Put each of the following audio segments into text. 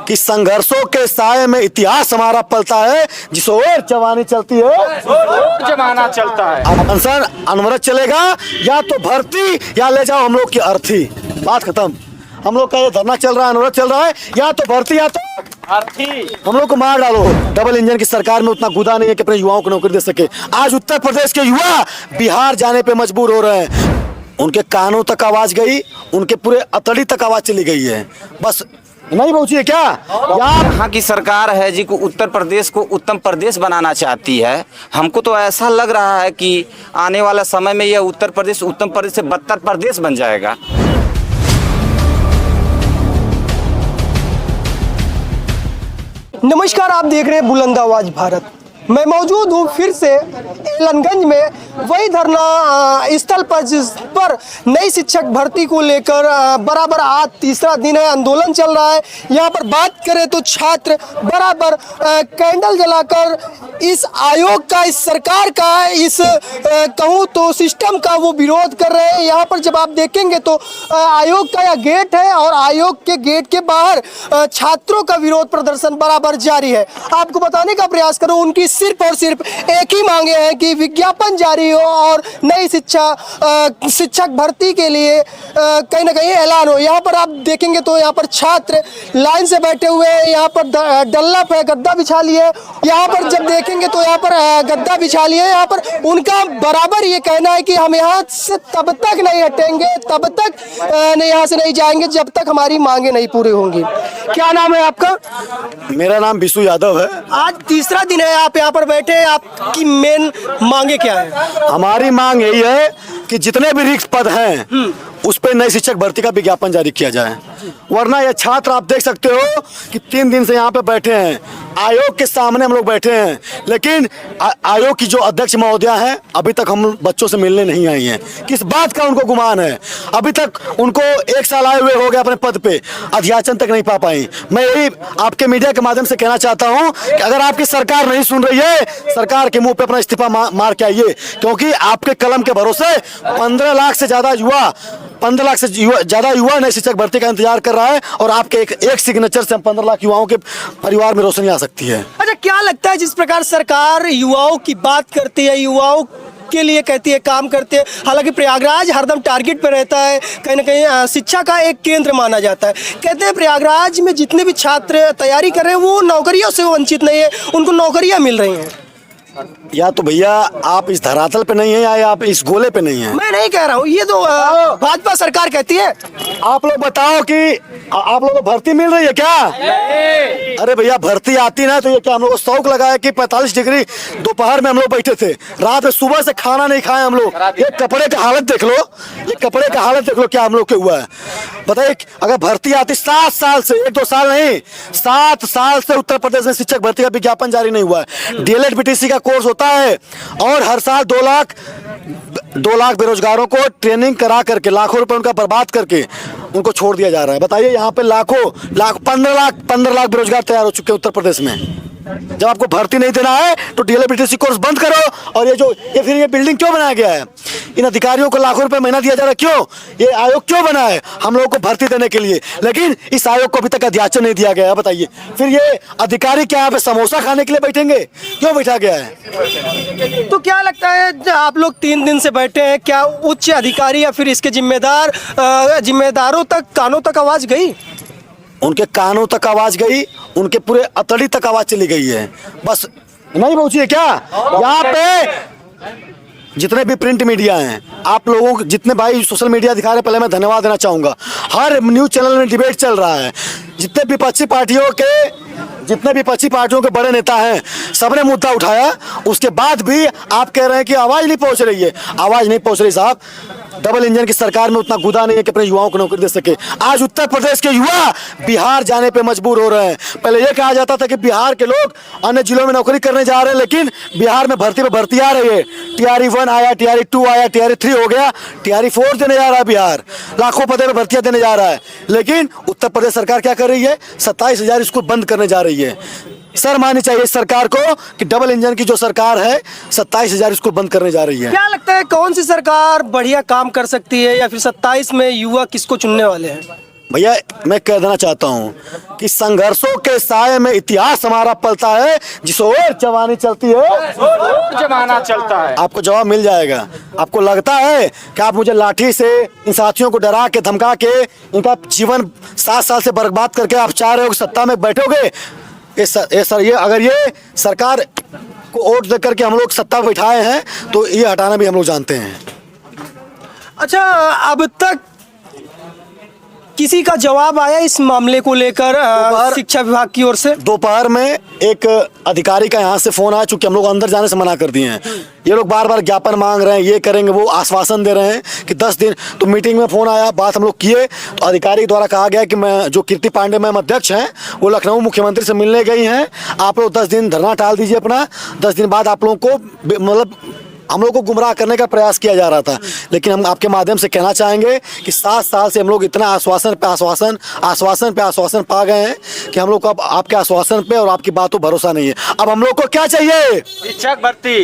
कि संघर्षों के साए में इतिहास हमारा पलता है, जिस ओर जवानी चलती है जमाना चलता है। अब अनशन अनवरत चलेगा, या तो भर्ती या ले जाओ हम लोग की अर्थी। बात खत्म। हम लोग का ये धरना चल रहा है, अनवरत चल रहा है, या तो भर्ती या तो अर्थी। हम लोग को मार डालो। डबल इंजन की सरकार में उतना गुदा नहीं है कि अपने युवाओं को नौकरी दे सके। आज उत्तर प्रदेश के युवा बिहार जाने पे मजबूर हो रहे हैं। उनके कानों तक आवाज गई, उनके पूरे अतड़ी तक आवाज चली गई है। बस नहीं पहुंची है क्या? यहाँ की सरकार है जी को उत्तर प्रदेश को उत्तम प्रदेश बनाना चाहती है। हमको तो ऐसा लग रहा है कि आने वाला समय में यह उत्तर प्रदेश उत्तम प्रदेश से बदतर प्रदेश बन जाएगा। नमस्कार, आप देख रहे हैं बुलंद आवाज भारत। मैं मौजूद हूँ फिर से एलनगंज में, वही धरना स्थल पर जिस पर नई शिक्षक भर्ती को लेकर बराबर आज तीसरा दिन है, आंदोलन चल रहा है। यहाँ पर बात करें तो छात्र बराबर कैंडल जलाकर इस आयोग का, इस सरकार का, इस कहूँ तो सिस्टम का वो विरोध कर रहे हैं। यहाँ पर जब आप देखेंगे तो आयोग का यह गेट है और आयोग के गेट के बाहर छात्रों का विरोध प्रदर्शन बराबर जारी है। आपको बताने का प्रयास करूँ, उनकी सिर्फ और सिर्फ एक ही मांगे हैं कि विज्ञापन जारी हो और नई शिक्षक भर्ती के लिए कहीं ना कहीं ऐलान हो। यहाँ पर आप देखेंगे तो यहाँ पर छात्र लाइन से बैठे हुए हैं, यहाँ पर डल्ला पे गद्दा बिछा लिए। यहाँ पर जब देखेंगे तो यहाँ पर गद्दा बिछा लिए। यहाँ पर उनका बराबर ये कहना है कि हम यहाँ से तब तक नहीं हटेंगे, तब तक यहाँ से नहीं जाएंगे जब तक हमारी मांगे नहीं पूरी होंगी। क्या नाम है आपका? मेरा नाम विशु यादव है। आज तीसरा दिन है, आप यहाँ पर बैठे हैं, आपकी मेन मांगे क्या है? हमारी मांग यही है कि जितने भी रिक्त पद हैं उस पर नई शिक्षक भर्ती का विज्ञापन जारी किया जाए। वरना ये छात्र आप देख सकते हो कि 3 दिन से यहाँ पे बैठे हैं, आयोग के सामने हम लोग बैठे हैं, लेकिन आयोग की जो अध्यक्ष महोदया हैं अभी तक हम बच्चों से मिलने नहीं आई हैं। किस बात का उनको गुमान है? अभी तक उनको 1 साल आए हुए हो गए अपने पद पे, अध्याचन तक नहीं पा पाई। मैं यही आपके मीडिया के माध्यम से कहना चाहता हूँ कि अगर आपकी सरकार नहीं सुन रही है, सरकार के मुंह पे अपना इस्तीफा मार के आइए, क्योंकि आपके कलम के भरोसे 15 लाख से ज्यादा युवा नई शिक्षक भर्ती का इंतजार कर रहा है, और आपके एक सिग्नेचर से 15 लाख युवाओं के परिवार में रोशनी आ सकती है। अच्छा, क्या लगता है जिस प्रकार सरकार युवाओं की बात करती है, युवाओं के लिए कहती है, काम करते हैं, हालांकि प्रयागराज हरदम टारगेट पे रहता है, कहीं ना कहीं शिक्षा का एक केंद्र माना जाता है। कहते हैं प्रयागराज में जितने भी छात्र तैयारी कर रहे हैं वो नौकरियों से वंचित नहीं है, उनको नौकरियां मिल रही हैं। या तो भैया आप इस धरातल पे नहीं है या आप इस गोले पे नहीं है। मैं नहीं कह रहा हूँ, ये तो भाजपा सरकार कहती है। आप लोग बताओ कि आप लोगों को भर्ती मिल रही है क्या? अरे भैया भर्ती आती ना तो ये क्या हम लोग को शौक लगा है कि 45 डिग्री दोपहर में हम लोग बैठे थे, रात में सुबह से खाना नहीं खाए हम लोग। ये कपड़े का हालत देख लो, ये कपड़े का हालत देख लो क्या हम लोग के हुआ है। बताइए अगर भर्ती आती 7 साल से, 1-2 साल नहीं, 7 साल से उत्तर प्रदेश में शिक्षक भर्ती का विज्ञापन जारी नहीं हुआ है। डीएलएड बीटीसी का कोर्स होता है और हर साल 2 लाख बेरोजगारों को ट्रेनिंग करा करके लाखों रुपए उनका बर्बाद करके उनको छोड़ दिया जा रहा है। बताइए यहाँ पे लाख 15 लाख बेरोजगार तैयार हो चुके हैं उत्तर प्रदेश में। जब आपको भर्ती नहीं देना है तो डीएलएड बीटीसी कोर्स बंद करो। और फिर ये बिल्डिंग क्यों बनाया गया है? इन अधिकारियों को लाखों रुपए महीना दिया जा रहा है, क्यों? ये आयोग क्यों बना है? हम लोगों को भर्ती देने के लिए, लेकिन इस आयोग को अभी तक अध्याचन नहीं दिया गया है। बताइए फिर ये अधिकारी क्या यहाँ पे समोसा खाने के लिए बैठेंगे? क्यों बैठा गया है? तो क्या लगता है आप लोग 3 दिन से बैठे हैं, क्या उच्च अधिकारी या फिर इसके जिम्मेदारों तक, कानों तक आवाज गई? उनके कानों तक आवाज गई, उनके पूरे अतड़ी तक आवाज चली गई है। बस नहीं पहुंची है क्या? यहाँ पे जितने भी प्रिंट मीडिया हैं, आप लोगों को जितने भाई सोशल मीडिया दिखा रहे हैं, पहले मैं धन्यवाद देना चाहूँगा। हर न्यूज़ चैनल में डिबेट चल रहा है। जितने विपक्षी पार्टियों के बड़े नेता हैं सबने मुद्दा उठाया, उसके बाद भी आप कह रहे हैं कि आवाज़ नहीं पहुँच रही है। आवाज़ नहीं पहुँच रही साहब। डबल इंजन की सरकार में उतना गुदा नहीं है कि अपने युवाओं को नौकरी दे सके। आज उत्तर प्रदेश के युवा बिहार जाने पे मजबूर हो रहे हैं। पहले ये कहा जाता था कि बिहार के लोग अन्य जिलों में नौकरी करने जा रहे हैं, लेकिन बिहार में भर्ती आ रही है। टीआरई 1 आया, टीआरई 2 आया, टीआरई 3 हो गया, टीआरई 4 देने जा रहा है बिहार। लाखों पदों पर भर्तियां देने जा रहा है, लेकिन उत्तर प्रदेश सरकार क्या कर रही है? 27,000 स्कूल बंद करने जा रही है। शर्म आनी चाहिए इस सरकार को कि डबल इंजन की जो सरकार है 27,000 स्कूल बंद करने जा रही है। क्या लगता है कौन सी सरकार बढ़िया काम कर सकती है, या फिर 27 में युवा किसको चुनने वाले हैं? भैया मैं कह देना चाहता हूँ कि संघर्षों के साए में इतिहास हमारा पलता है, जिस ओर जवानी चलती है जमाना चलता है। आपको जवाब मिल जाएगा। आपको लगता है कि आप मुझे लाठी से इन साथियों को डरा के धमका के इनका जीवन 7 साल से बर्बाद करके आप चाह रहे हो कि सत्ता में बैठोगे? ये अगर ये सरकार को वोट दे करके हम लोग सत्ता बैठाए हैं तो ये हटाना भी हम लोग जानते हैं। अच्छा, अब तक किसी का जवाब आया इस मामले को लेकर शिक्षा विभाग की ओर से? दोपहर में एक अधिकारी का यहाँ से फोन आया, चूंकि हम लोग अंदर जाने से मना कर दिए हैं। ये लोग बार बार ज्ञापन मांग रहे हैं, ये करेंगे, वो आश्वासन दे रहे हैं कि 10 दिन। तो मीटिंग में फोन आया, बात हम लोग किए तो अधिकारी द्वारा कहा गया कि मैं जो कीर्ति पांडे मैम अध्यक्ष हैं वो लखनऊ मुख्यमंत्री से मिलने गई हैं, आप लोग 10 दिन धरना टाल दीजिए अपना। 10 दिन बाद आप लोगों को मतलब हम लोग को गुमराह करने का प्रयास किया जा रहा था। लेकिन हम आपके माध्यम से कहना चाहेंगे कि 7 साल से हम लोग इतना आश्वासन पे आश्वासन पा गए हैं कि हम लोग को अब आपके आश्वासन पे और आपकी बातों भरोसा नहीं है। अब हम लोग को क्या चाहिए?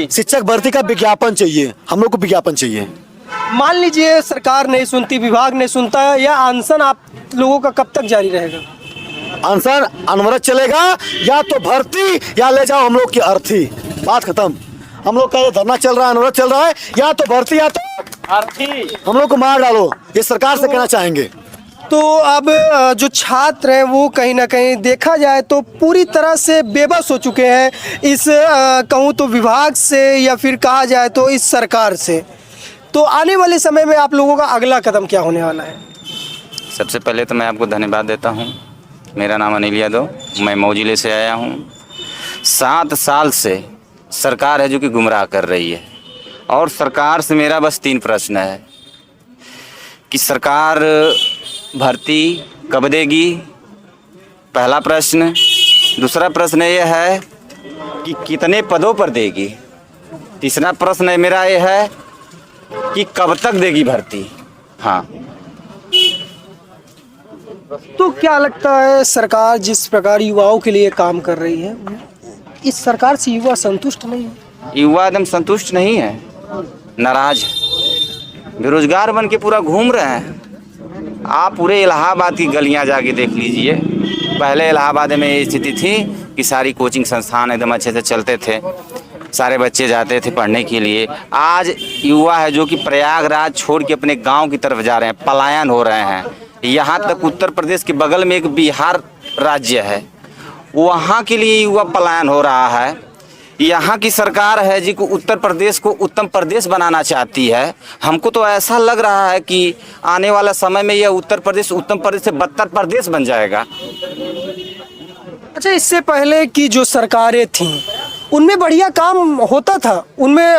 शिक्षक भर्ती का विज्ञापन चाहिए, हम लोग को विज्ञापन चाहिए। मान लीजिए सरकार नहीं सुनती, विभाग नहीं सुनता है, या अनशन आप लोगों का कब तक जारी रहेगा? अनशन अनवरत चलेगा, या तो भर्ती या ले जाओ हम लोग की अर्थी। बात खत्म। हम लोग का ये धरना चल रहा है, अनवरत चल रहा है, या तो भर्ती या तो अर्थी। हम लोग को मार डालो, ये सरकार से कहना चाहेंगे। तो अब जो छात्र हैं वो कहीं ना कहीं देखा जाए तो पूरी तरह से बेबस हो चुके हैं इस कहूँ तो विभाग से, या फिर कहा जाए तो इस सरकार से। तो आने वाले समय में आप लोगों का अगला कदम क्या होने वाला है? सबसे पहले तो मैं आपको धन्यवाद देता हूँ। मेरा नाम अनिल यादव, मैं मऊ जिले से आया हूँ। 7 साल से सरकार है जो कि गुमराह कर रही है, और सरकार से मेरा बस 3 प्रश्न है कि सरकार भर्ती कब देगी, पहला प्रश्न। दूसरा प्रश्न ये है कि कितने पदों पर देगी। तीसरा प्रश्न मेरा ये है कि कब तक देगी भर्ती। हाँ, तो क्या लगता है सरकार जिस प्रकार युवाओं के लिए काम कर रही है, इस सरकार से युवा संतुष्ट नहीं है? युवा एकदम संतुष्ट नहीं है, नाराज है, बेरोजगार बन के पूरा घूम रहे हैं। आप पूरे इलाहाबाद की गलियां जाके देख लीजिए। पहले इलाहाबाद में ये स्थिति थी कि सारी कोचिंग संस्थान एकदम अच्छे से चलते थे, सारे बच्चे जाते थे पढ़ने के लिए। आज युवा है जो कि प्रयागराज छोड़ के अपने गांव की तरफ जा रहे हैं, पलायन हो रहे हैं। यहाँ तक उत्तर प्रदेश के बगल में एक बिहार राज्य है, वहाँ के लिए युवा पलायन हो रहा है। यहाँ की सरकार है जी को उत्तर प्रदेश को उत्तम प्रदेश बनाना चाहती है। हमको तो ऐसा लग रहा है कि आने वाला समय में यह उत्तर प्रदेश उत्तम प्रदेश से बदतर प्रदेश बन जाएगा। अच्छा, इससे पहले की जो सरकारें थीं उनमें बढ़िया काम होता था, उनमें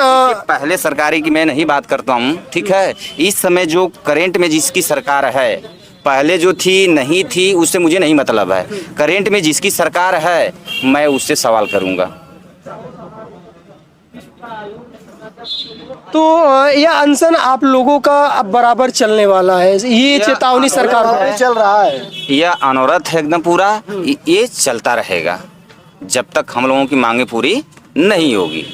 पहले सरकारी की मैं नहीं बात करता हूँ, ठीक है। इस समय जो करेंट में जिसकी सरकार है, पहले जो थी नहीं थी उससे मुझे नहीं मतलब है। करेंट में जिसकी सरकार है मैं उससे सवाल करूँगा। तो यह अनशन आप लोगों का अब बराबर चलने वाला है, ये चेतावनी सरकार को चल रहा है। यह अनवरत है एकदम पूरा, ये चलता रहेगा जब तक हम लोगों की मांगे पूरी नहीं होगी।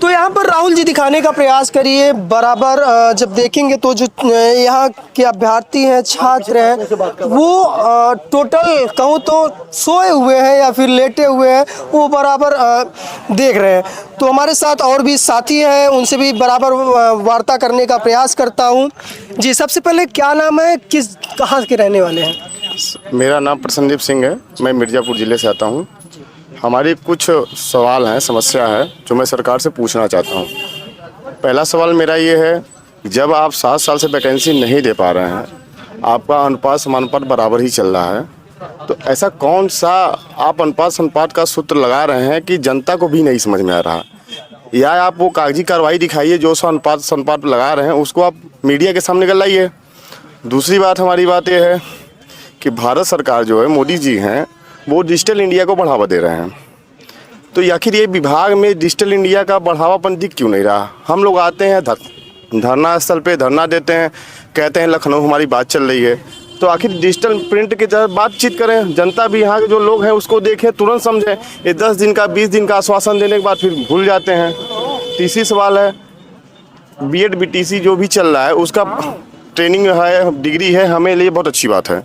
तो यहाँ पर राहुल जी दिखाने का प्रयास करिए बराबर। जब देखेंगे तो जो यहाँ के अभ्यर्थी हैं, छात्र हैं, वो टोटल कहूँ तो सोए हुए हैं या फिर लेटे हुए हैं, वो बराबर देख रहे हैं। तो हमारे साथ और भी साथी हैं, उनसे भी बराबर वार्ता करने का प्रयास करता हूँ। जी, सबसे पहले क्या नाम है, कहाँ के रहने वाले हैं? मेरा नाम प्रसन्नदीप सिंह है, मैं मिर्ज़ापुर ज़िले से आता हूँ। हमारी कुछ सवाल हैं, समस्या है जो मैं सरकार से पूछना चाहता हूँ। पहला सवाल मेरा ये है, जब आप 7 साल से वैकेंसी नहीं दे पा रहे हैं, आपका अनुपात समानुपात बराबर ही चल रहा है, तो ऐसा कौन सा आप अनुपात समानुपात का सूत्र लगा रहे हैं कि जनता को भी नहीं समझ में आ रहा? या आप वो कागजी कार्रवाई दिखाइए, जो सा अनुपात समानुपात लगा रहे हैं उसको आप मीडिया के सामने लाइए। दूसरी बात, हमारी बात यह है कि भारत सरकार जो है, मोदी जी हैं, वो डिजिटल इंडिया को बढ़ावा दे रहे हैं। तो आखिर ये विभाग में डिजिटल इंडिया का बढ़ावापन दिख क्यों नहीं रहा? हम लोग आते हैं धरना स्थल पे धरना देते हैं, कहते हैं लखनऊ हमारी बात चल रही है, तो आखिर डिजिटल प्रिंट की तरह बातचीत करें, जनता भी यहाँ के जो लोग हैं उसको देखें, तुरंत समझें। ये 10 दिन का 20 दिन का आश्वासन देने के बाद फिर भूल जाते हैं। तीसरी सवाल है, BEd BTC जो भी चल रहा है उसका ट्रेनिंग है, डिग्री है, हमें लिए बहुत अच्छी बात है,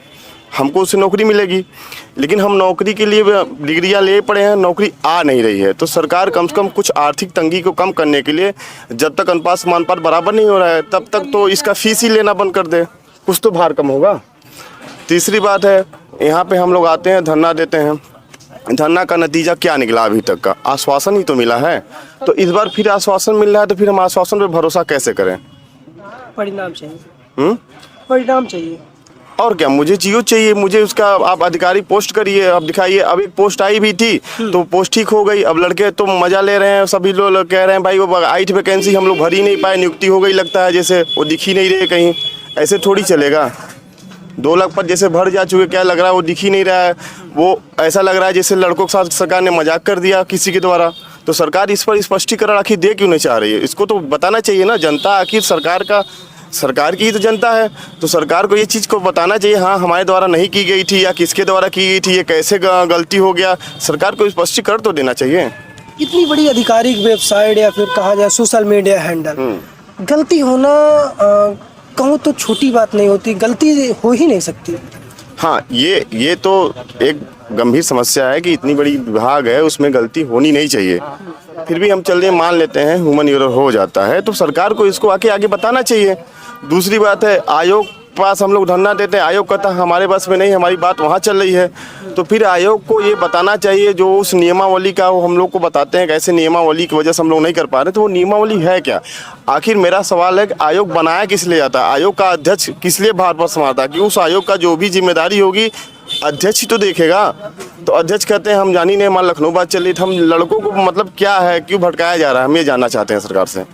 हमको उससे नौकरी मिलेगी। लेकिन हम नौकरी के लिए डिग्रियां ले पड़े हैं, नौकरी आ नहीं रही है। तो सरकार कम से कम कुछ आर्थिक तंगी को कम करने के लिए, जब तक अनुपात समानुपात बराबर नहीं हो रहा है तब तक तो इसका फीस ही लेना बंद कर दे, कुछ तो भार कम होगा। तीसरी बात है, यहाँ पे हम लोग आते हैं, धरना देते हैं, धरना का नतीजा क्या निकला अभी तक का? आश्वासन ही तो मिला है। तो इस बार फिर आश्वासन मिल रहा है, तो फिर हम आश्वासन पे भरोसा कैसे करें? परिणाम चाहिए, परिणाम चाहिए। और क्या मुझे चाहिए, मुझे उसका आप अधिकारी पोस्ट करिए, अब दिखाइए। अब एक पोस्ट आई भी थी तो पोस्ट ठीक हो गई। अब लड़के तो मजा ले रहे हैं, सभी लोग कह रहे हैं भाई वो 8 वैकेंसी हम लोग भर ही नहीं पाए, नियुक्ति हो गई, लगता है जैसे वो दिख ही नहीं रहे कहीं। ऐसे थोड़ी चलेगा। 2 लाख पद जैसे भर जा चुके, क्या लग रहा है वो दिख ही नहीं रहा है। वो ऐसा लग रहा है जैसे लड़कों के साथ सरकार ने मजाक कर दिया किसी के द्वारा। तो सरकार इस पर स्पष्टीकरण आखिर दे क्यों नहीं चाह रही है? इसको तो बताना चाहिए ना। जनता आखिर सरकार की ही तो जनता है, तो सरकार को ये चीज़ को बताना चाहिए, हाँ हमारे द्वारा नहीं की गई थी या किसके द्वारा की गई थी, ये कैसे गलती हो गया। सरकार को स्पष्टीकरण तो देना चाहिए। इतनी बड़ी आधिकारिक वेबसाइट या फिर कहा जाए सोशल मीडिया हैंडल, गलती होना कहूँ तो छोटी बात नहीं होती, गलती हो ही नहीं सकती। हाँ, ये तो एक गंभीर समस्या है कि इतनी बड़ी विभाग है, उसमें गलती होनी नहीं चाहिए। फिर भी हम चलिए मान लेते हैं ह्यूमन एरर हो जाता है, तो सरकार को इसको आगे बताना चाहिए। दूसरी बात है, आयोग पास हम लोग धरना देते हैं, आयोग कहता है हमारे बस में नहीं, हमारी बात वहाँ चल रही है। तो फिर आयोग को ये बताना चाहिए, जो उस नियमावली का वो हम लोग को बताते हैं कैसे नियमावली की वजह से हम लोग नहीं कर पा रहे, तो वो नियमावली है क्या? आखिर मेरा सवाल है कि आयोग बनाया किस लिए जाता है? आयोग का अध्यक्ष किस लिए भार पर संभालता है? कि उस आयोग का जो भी जिम्मेदारी होगी अध्यक्ष ही तो देखेगा। तो अध्यक्ष कहते हैं हम जानी नहीं, मान लखनऊ बात चल रही, तो हम लड़कों को मतलब क्या है, क्यों भटकाया जा रहा है, हम ये जानना चाहते हैं सरकार से।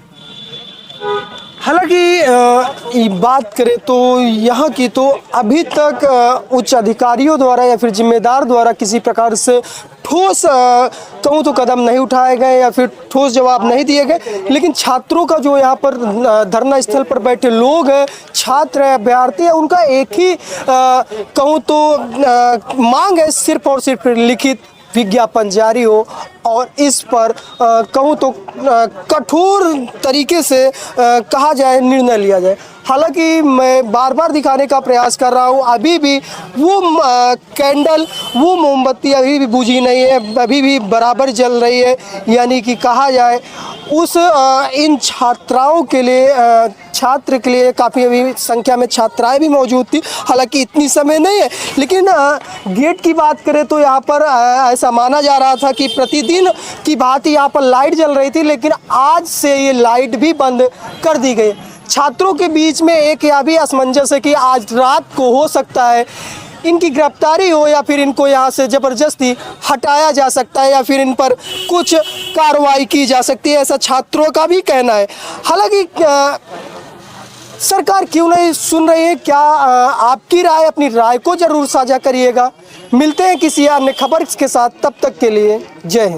हालांकि बात करें तो यहाँ की तो अभी तक उच्च अधिकारियों द्वारा या फिर जिम्मेदार द्वारा किसी प्रकार से ठोस कहूँ तो कदम नहीं उठाए गए या फिर ठोस जवाब नहीं दिए गए। लेकिन छात्रों का जो यहाँ पर धरना स्थल पर बैठे लोग हैं, छात्र हैं, अभ्यर्थी हैं, उनका एक ही कहूँ तो मांग है, सिर्फ और सिर्फ लिखित विज्ञापन जारी हो और इस पर कहूँ तो कठोर तरीके से कहा जाए, निर्णय लिया जाए। हालांकि मैं बार बार दिखाने का प्रयास कर रहा हूँ, अभी भी वो कैंडल, वो मोमबत्ती अभी भी बुझी नहीं है, अभी भी बराबर जल रही है। यानी कि कहा जाए उस इन छात्राओं के लिए, छात्र के लिए काफ़ी अभी संख्या में छात्राएं भी मौजूद थी। हालांकि इतनी समय नहीं है, लेकिन गेट की बात करें तो यहाँ पर ऐसा माना जा रहा था कि प्रतिदिन की भांति यहाँ पर लाइट जल रही थी, लेकिन आज से ये लाइट भी बंद कर दी गई। छात्रों के बीच में एक यह भी असमंजस है कि आज रात को हो सकता है इनकी गिरफ्तारी हो या फिर इनको यहाँ से ज़बरदस्ती हटाया जा सकता है या फिर इन पर कुछ कार्रवाई की जा सकती है, ऐसा छात्रों का भी कहना है। हालांकि सरकार क्यों नहीं सुन रही है? क्या आपकी राय, अपनी राय को ज़रूर साझा करिएगा। मिलते हैं किसी अन्य खबर के साथ, तब तक के लिए जय हिंद।